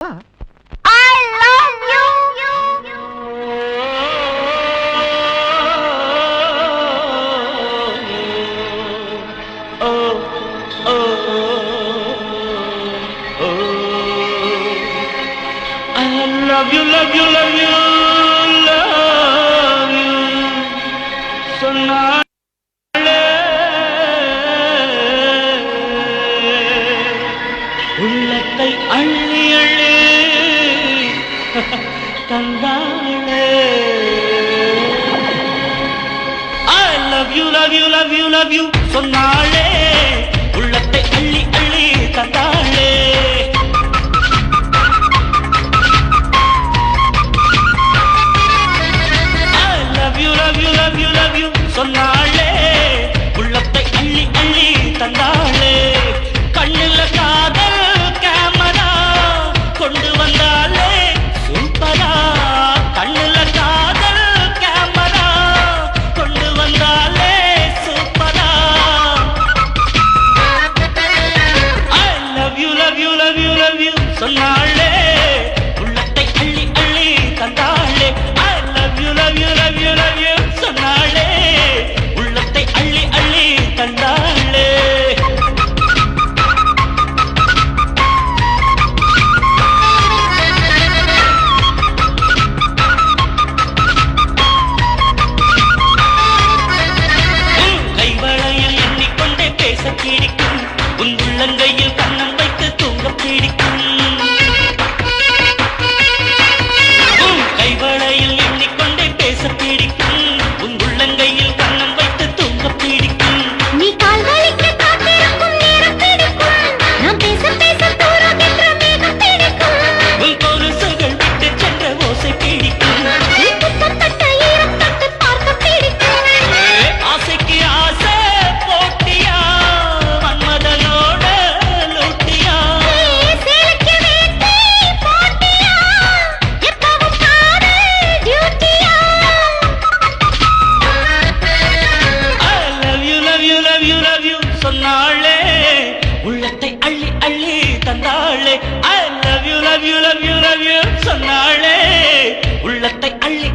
love you, love you, love you, love you. சொன்னாளே உள்ளத்தை அள்ளி அள்ளி தந்தாளே. I love you, love you, love you, love you. சொன்னாளே உள்ளத்தை அள்ளி அள்ளி தந்தாளே. சொன்னாளே உள்ளத்தை அள்ளி அள்ளி தந்தாளே. கண்ணுல காதல் கேமரா கொண்டு வந்தாளே சூப்பரா. கண்ணுல காதல் கேமரா கொண்டு வந்தாளே சூப்பரா. I love you, love you, love you, love you. சொன்னாளே உள்ளத்தை அள்ளி அள்ளி தந்தாளே. I love you, love you, love you, love you. சொன்னாளே உள்ளத்தை அள்ளி அள்ளி தந்தாளே. கைவளையில் எண்ணிக்கொண்டே பேச பிடிக்கும். உன் உள்ளங்கையில் கண்ணம் வைத்து தூங்க பிடிக்கும். கைவளையில் எண்ணிக்கொண்டே பேச பிடிக்கும். சொன்னாளே உள்ளத்தை அள்ளி அள்ளி தந்தாளே. I love you, love you, love you, love you. சொன்னாளே உள்ளத்தை அள்ளி